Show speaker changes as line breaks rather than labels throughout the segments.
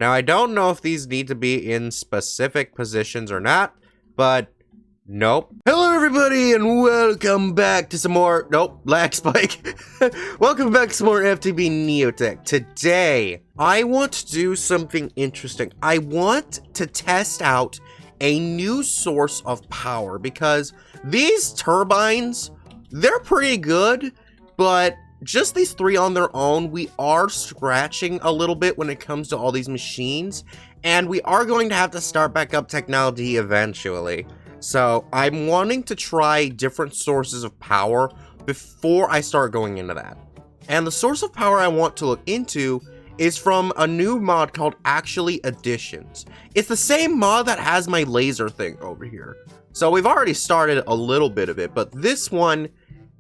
Now, I don't know if these need to be in specific positions or not, but nope. Hello, everybody, and welcome back to some more... Nope, lag spike. Welcome back to some more FTB NeoTech. Today, I want to do something interesting. I want to test out a new source of power, because these turbines, they're pretty good, but just these three on their own, we are scratching a little bit when it comes to all these machines, and we are going to have to start back up technology eventually. So I'm wanting to try different sources of power before I start going into that. And the source of power I want to look into is from a new mod called Actually Additions. It's the same mod that has my laser thing over here. So we've already started a little bit of it, but this one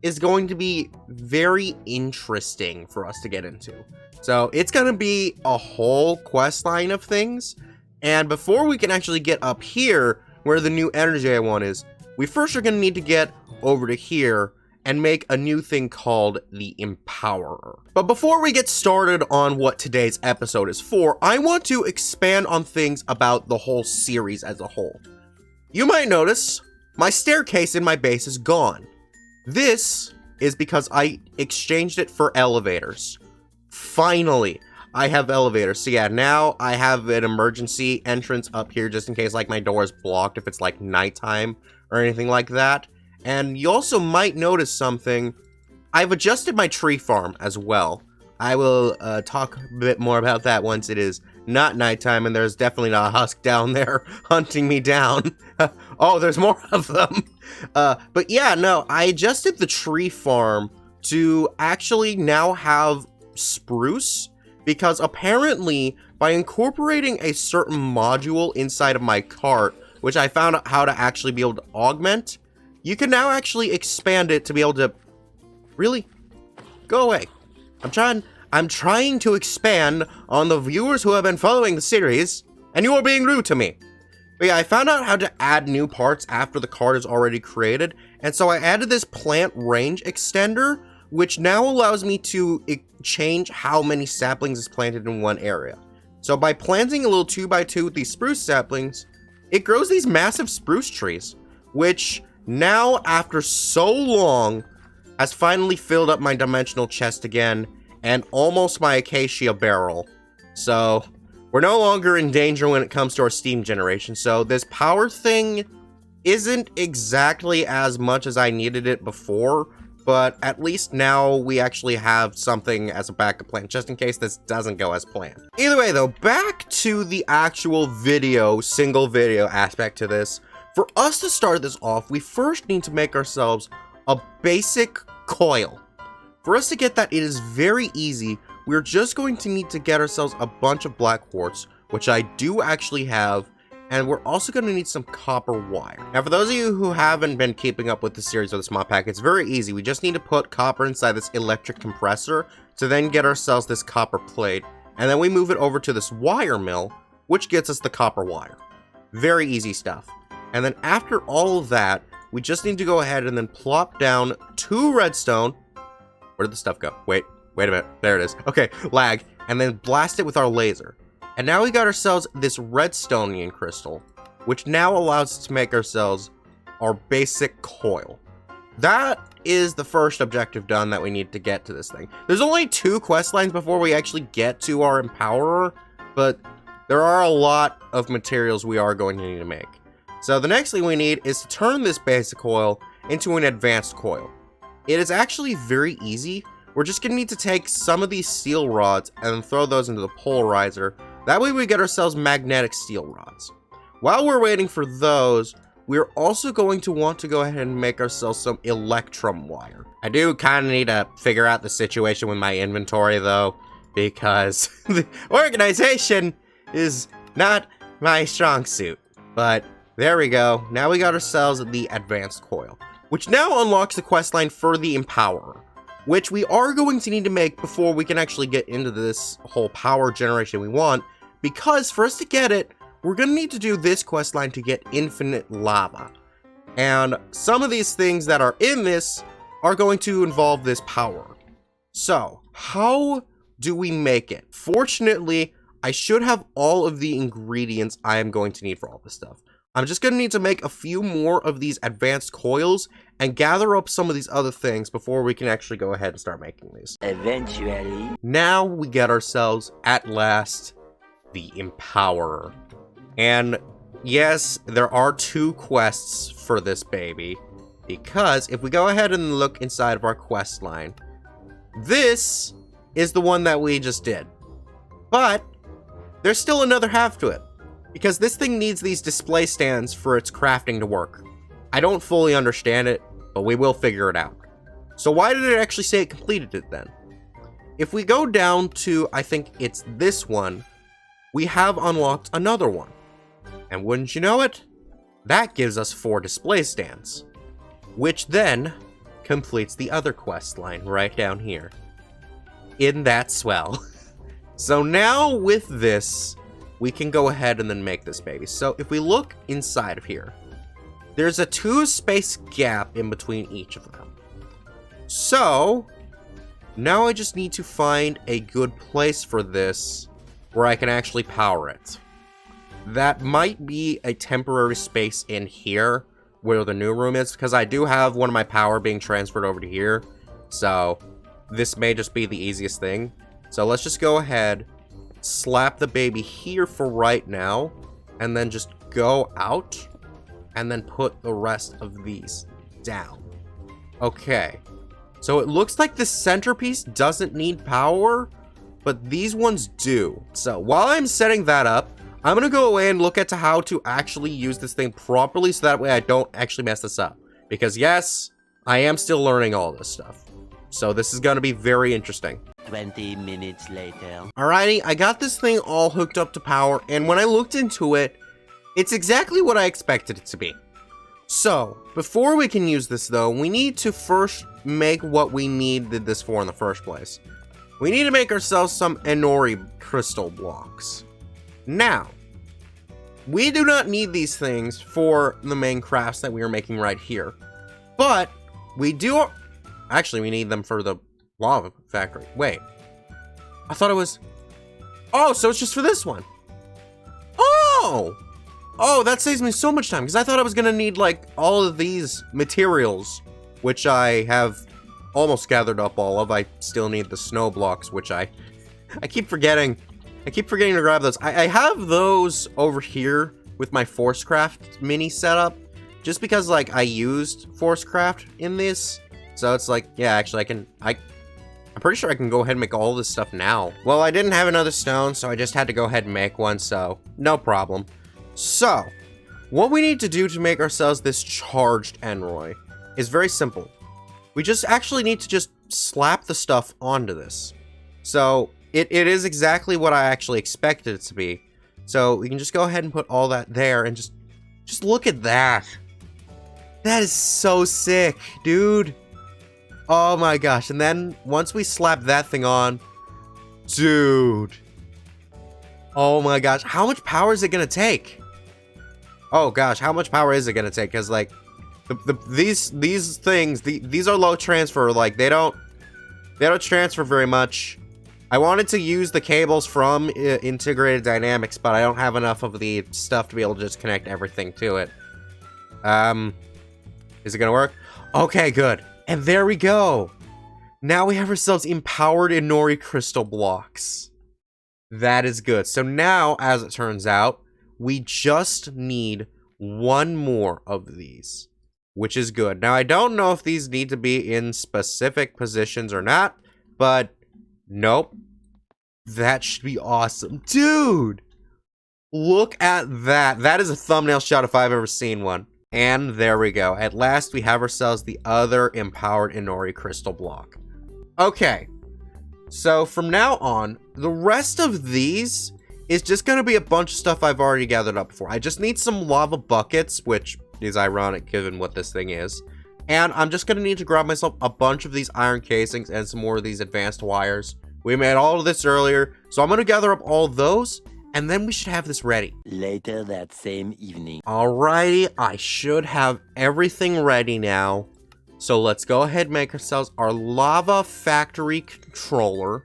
is going to be very interesting for us to get into. So it's going to be a whole quest line of things. And before we can actually get up here where the new energy I want is, we first are going to need to get over to here and make a new thing called the Empowerer. But before we get started on what today's episode is for, I want to expand on things about the whole series as a whole. You might notice my staircase in my base is gone. This is because I exchanged it for elevators. Finally, I have elevators. So yeah, now I have an emergency entrance up here just in case like my door is blocked if it's like nighttime or anything like that. And you also might notice something. I've adjusted my tree farm as well. I will talk a bit more about that once it is not nighttime and there's definitely not a husk down there hunting me down. Oh, there's more of them. But yeah, no, I adjusted the tree farm to actually now have spruce, because apparently by incorporating a certain module inside of my cart, which I found out how to actually be able to augment, you can now actually expand it to be able to... Really? Go away. I'm trying to expand on the viewers who have been following the series, and you are being rude to me. But yeah, I found out how to add new parts after the card is already created, and so I added this plant range extender, which now allows me to change how many saplings is planted in one area. So by planting a little 2x2 with these spruce saplings, it grows these massive spruce trees, which now, after so long, has finally filled up my dimensional chest again, and almost my acacia barrel. So we're no longer in danger when it comes to our steam generation. So this power thing isn't exactly as much as I needed it before, but at least now we actually have something as a backup plan, just in case this doesn't go as planned. Either way though, back to the actual video, single video aspect to this. For us to start this off, we first need to make ourselves a basic coil. For us to get that, it is very easy. We're just going to need to get ourselves a bunch of black quartz, which I do actually have, and we're also going to need some copper wire. Now, for those of you who haven't been keeping up with the series of this mod pack, it's very easy. We just need to put copper inside this electric compressor to then get ourselves this copper plate, and then we move it over to this wire mill, which gets us the copper wire. Very easy stuff. And then after all of that, we just need to go ahead and then plop down 2 redstone. Where did the stuff go? Wait a minute. There it is. Okay, lag. And then blast it with our laser. And now we got ourselves this redstonian crystal, which now allows us to make ourselves our basic coil. That is the first objective done that we need to get to this thing. There's only 2 quest lines before we actually get to our Empowerer, but there are a lot of materials we are going to need to make. So the next thing we need is to turn this basic coil into an advanced coil. It is actually very easy. We're just going to need to take some of these steel rods and throw those into the polarizer. That way we get ourselves magnetic steel rods. While we're waiting for those, we're also going to want to go ahead and make ourselves some electrum wire. I do kind of need to figure out the situation with my inventory though, because the organization is not my strong suit. But there we go. Now we got ourselves the advanced coil, which now unlocks the questline for the Empowerer, which we are going to need to make before we can actually get into this whole power generation we want, because for us to get it, we're going to need to do this questline to get infinite lava. And some of these things that are in this are going to involve this power. So, how do we make it? Fortunately, I should have all of the ingredients I am going to need for all this stuff. I'm just going to need to make a few more of these advanced coils and gather up some of these other things before we can actually go ahead and start making these.
Eventually.
Now we get ourselves, at last, the Empowerer. And yes, there are 2 quests for this baby, because if we go ahead and look inside of our quest line, this is the one that we just did. But there's still another half to it, because this thing needs these display stands for its crafting to work. I don't fully understand it, but we will figure it out. So why did it actually say it completed it then? If we go down to, I think it's this one, we have unlocked another one. And wouldn't you know it, that gives us 4 display stands, which then completes the other quest line right down here. Isn't that swell? So now with this, we can go ahead and then make this baby. So if we look inside of here, there's a 2 space gap in between each of them. So now I just need to find a good place for this where I can actually power it. That might be a temporary space in here where the new room is, because I do have one of my power being transferred over to here. So this may just be the easiest thing. So let's just go ahead, slap the baby here for right now, and then just go out and then put the rest of these down. Okay, so it looks like the centerpiece doesn't need power, but these ones do. So while I'm setting that up, I'm gonna go away and look at how to actually use this thing properly, so that way I don't actually mess this up. Because yes, I am still learning all this stuff. So this is gonna be very interesting.
20 minutes later.
Alrighty, I got this thing all hooked up to power, and when I looked into it, it's exactly what I expected it to be. So, before we can use this though, we need to first make what we needed this for in the first place. We need to make ourselves some Inori crystal blocks. Now, we do not need these things for the main crafts that we are making right here. But, we do... Actually, we need them for the lava factory. Wait. I thought it was... Oh, so it's just for this one. Oh! Oh, that saves me so much time, because I thought I was going to need, like, all of these materials, which I have almost gathered up all of. I still need the snow blocks, which I keep forgetting. I keep forgetting to grab those. I have those over here with my Forcecraft mini setup, just because, like, I used Forcecraft in this. So it's like, yeah, actually, I'm pretty sure I can go ahead and make all this stuff now. Well, I didn't have another stone, so I just had to go ahead and make one, so no problem. So, what we need to do to make ourselves this charged Enroy is very simple. We just actually need to just slap the stuff onto this. So, it is exactly what I actually expected it to be. So, we can just go ahead and put all that there, and just look at that. That is so sick, dude. Oh my gosh, and then once we slap that thing on, dude. Oh my gosh, how much power is it gonna take? Oh gosh, how much power is it gonna take? Because like, these things, these are low transfer. Like they don't transfer very much. I wanted to use the cables from Integrated Dynamics, but I don't have enough of the stuff to be able to just connect everything to it. Is it gonna work? Okay, good. And there we go. Now we have ourselves empowered Inori crystal blocks. That is good. So now, as it turns out, we just need one more of these, which is good. Now, I don't know if these need to be in specific positions or not, but nope. That should be awesome. Dude, look at that. That is a thumbnail shot if I've ever seen one. And there we go. At last, we have ourselves the other empowered Inori crystal block. Okay. So, from now on, the rest of these is just going to be a bunch of stuff I've already gathered up before. I just need some lava buckets, which is ironic given what this thing is. And I'm just going to need to grab myself a bunch of these iron casings and some more of these advanced wires. We made all of this earlier, so I'm going to gather up all those. And then we should have this ready.
Later that same evening.
Alrighty, I should have everything ready now. So let's go ahead and make ourselves our lava factory controller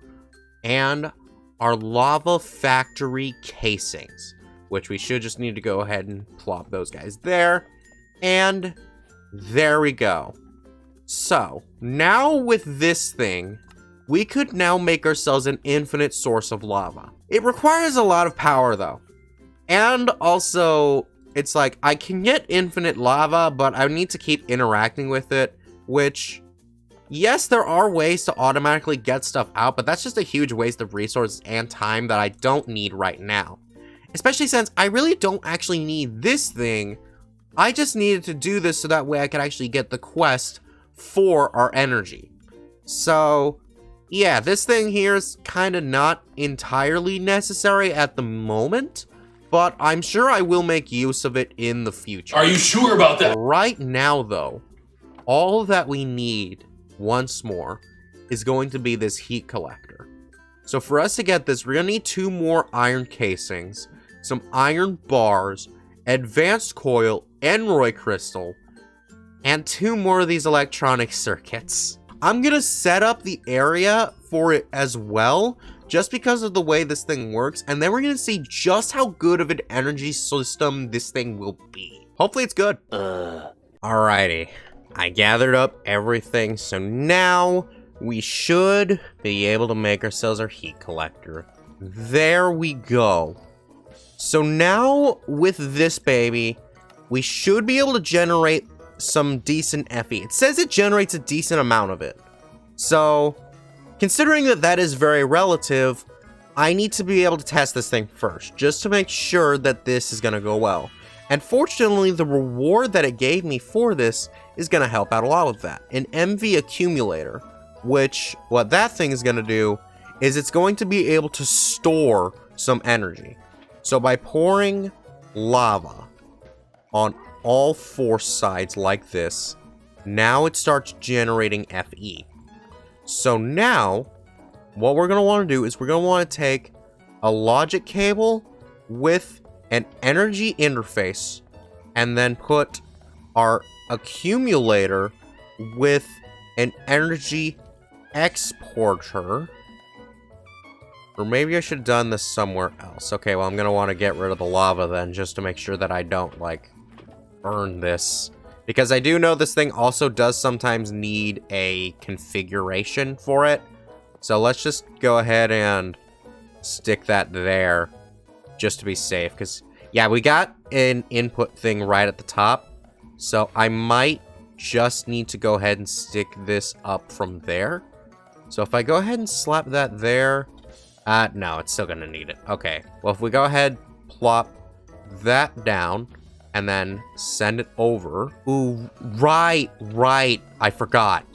and are lava factory casings, which we should just need to go ahead and plop those guys there. And there we go. So now with this thing, we could now make ourselves an infinite source of lava. It requires a lot of power though. And also, it's like, I can get infinite lava, but I need to keep interacting with it, which, yes, there are ways to automatically get stuff out, but that's just a huge waste of resources and time that I don't need right now. Especially since I really don't actually need this thing. I just needed to do this so that way I could actually get the quest for our energy. So, yeah, this thing here is kind of not entirely necessary at the moment, but I'm sure I will make use of it in the future.
Are you sure about that?
Right now, though, all that we need, once more, is going to be this heat collector. So for us to get this, we're going to need 2 more iron casings, some iron bars, advanced coil, Enroy crystal, and 2 more of these electronic circuits. I'm going to set up the area for it as well, just because of the way this thing works, and then we're going to see just how good of an energy system this thing will be. Hopefully it's good. Alrighty, I gathered up everything, so now we should be able to make ourselves our heat collector. There we go. So now with this baby, we should be able to generate some decent FE. It says it generates a decent amount of it. So, considering that that is very relative, I need to be able to test this thing first, just to make sure that this is going to go well. And fortunately, the reward that it gave me for this is going to help out a lot with that. An MV accumulator, which what that thing is going to do is it's going to be able to store some energy. So by pouring lava on all 4 sides like this, now it starts generating FE. So now, what we're going to want to do is we're going to want to take a logic cable with an energy interface and then put our accumulator with an energy exporter. Or maybe I should have done this somewhere else. Okay, well, I'm going to want to get rid of the lava then, just to make sure that I don't, like, burn this. Because I do know this thing also does sometimes need a configuration for it. So let's just go ahead and stick that there, just to be safe. Because, yeah, we got an input thing right at the top. So I might just need to go ahead and stick this up from there. So if I go ahead and slap that there... no, it's still gonna need it. Okay, well, if we go ahead, plop that down, and then send it over. Ooh, right, I forgot.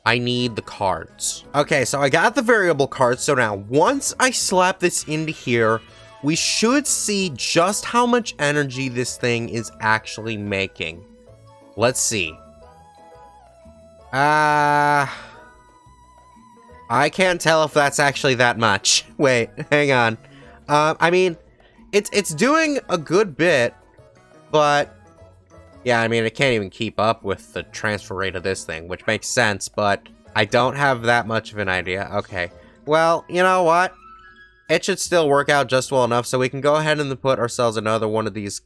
I need the cards. Okay, so I got the variable cards, so now, once I slap this into here, we should see just how much energy this thing is actually making. Let's see. I can't tell if that's actually that much. Wait, hang on. I mean, it's doing a good bit, but yeah, I mean, it can't even keep up with the transfer rate of this thing, which makes sense, but I don't have that much of an idea. Okay, well, you know what? It should still work out just well enough, so we can go ahead and put ourselves another one of these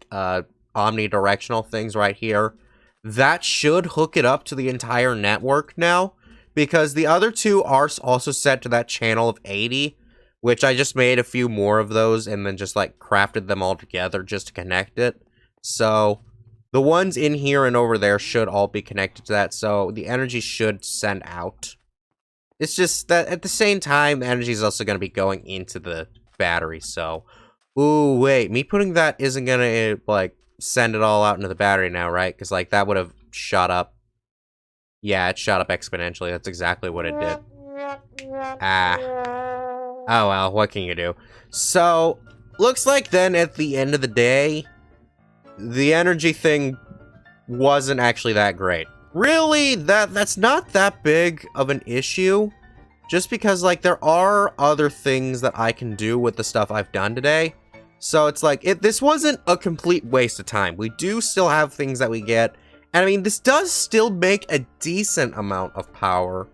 omnidirectional things right here. That should hook it up to the entire network now. Because the other 2 are also set to that channel of 80, which I just made a few more of those and then just like crafted them all together just to connect it. So the ones in here and over there should all be connected to that, so the energy should send out. It's just that at the same time, the energy is also going to be going into the battery, so... Ooh, wait, me putting that isn't going to, like, send it all out into the battery now, right? Because, like, that would have shot up. Yeah, it shot up exponentially. That's exactly what it did. Oh well, what can you do? So, looks like then at the end of the day, the energy thing wasn't actually that great. Really, that's not that big of an issue. Just because, like, there are other things that I can do with the stuff I've done today. So it's like, this wasn't a complete waste of time. We do still have things that we get. And I mean, this does still make a decent amount of power.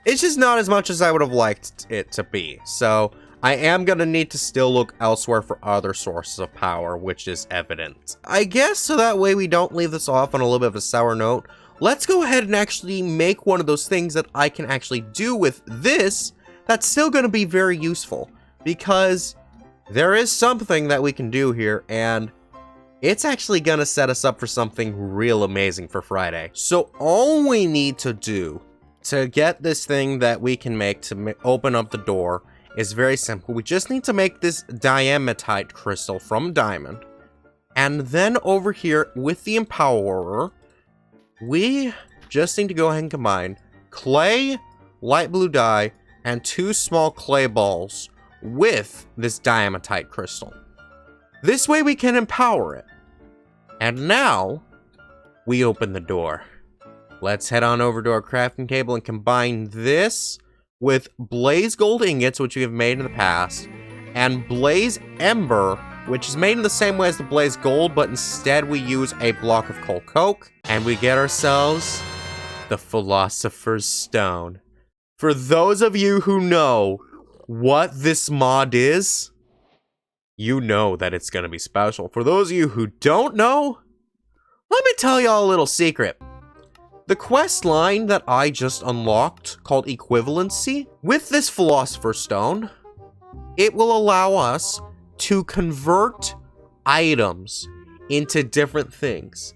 It's just not as much as I would have liked it to be. So, I am gonna need to still look elsewhere for other sources of power, which is evident. I guess so that way we don't leave this off on a little bit of a sour note, let's go ahead and actually make one of those things that I can actually do with this that's still gonna be very useful. Because there is something that we can do here, and it's actually gonna set us up for something real amazing for Friday. So all we need to do to get this thing that we can make to open up the door is very simple. We just need to make this diamatite crystal from diamond. And then over here with the empowerer, we just need to go ahead and combine clay, light blue dye, and 2 small clay balls with this diamatite crystal. This way we can empower it. And now, we open the door. Let's head on over to our crafting table and combine this with blaze gold ingots, which we have made in the past, and blaze ember, which is made in the same way as the blaze gold, but instead we use a block of coal coke, and we get ourselves the Philosopher's Stone. For those of you who know what this mod is, you know that it's gonna be special. For those of you who don't know, let me tell y'all a little secret. The quest line that I just unlocked, called Equivalency, with this Philosopher's Stone, it will allow us to convert items into different things.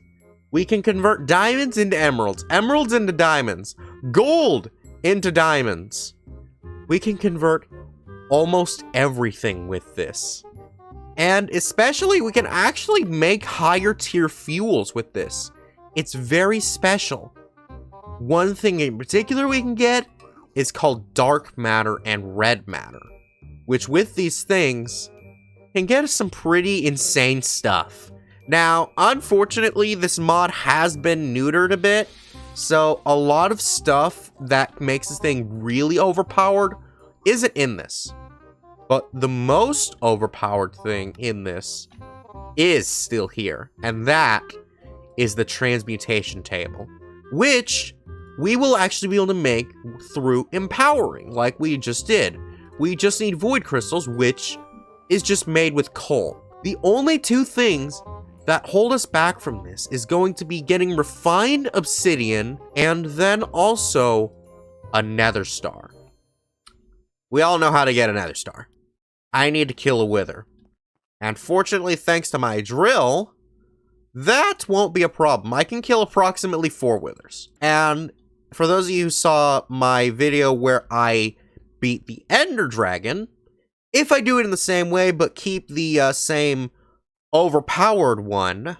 We can convert diamonds into emeralds, emeralds into diamonds, gold into diamonds. We can convert almost everything with this. And especially, we can actually make higher tier fuels with this. It's very special. One thing in particular we can get is called dark matter and red matter, which with these things can get us some pretty insane stuff. Now, unfortunately, this mod has been neutered a bit, so a lot of stuff that makes this thing really overpowered isn't in this. But the most overpowered thing in this is still here, and that is the transmutation table, which we will actually be able to make through empowering, like we just did. We just need void crystals, which is just made with coal. The only 2 things that hold us back from this is going to be getting refined obsidian and then also a nether star. We all know how to get a nether star. I need to kill a wither. And fortunately, thanks to my drill, that won't be a problem. I can kill approximately 4 withers. And for those of you who saw my video where I beat the Ender Dragon, if I do it in the same way but keep the same overpowered one,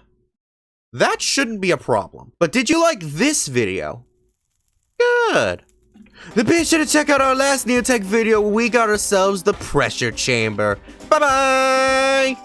that shouldn't be a problem. But did you like this video? Good. Then be sure to check out our last NeoTech video where we got ourselves the pressure chamber. Bye-bye!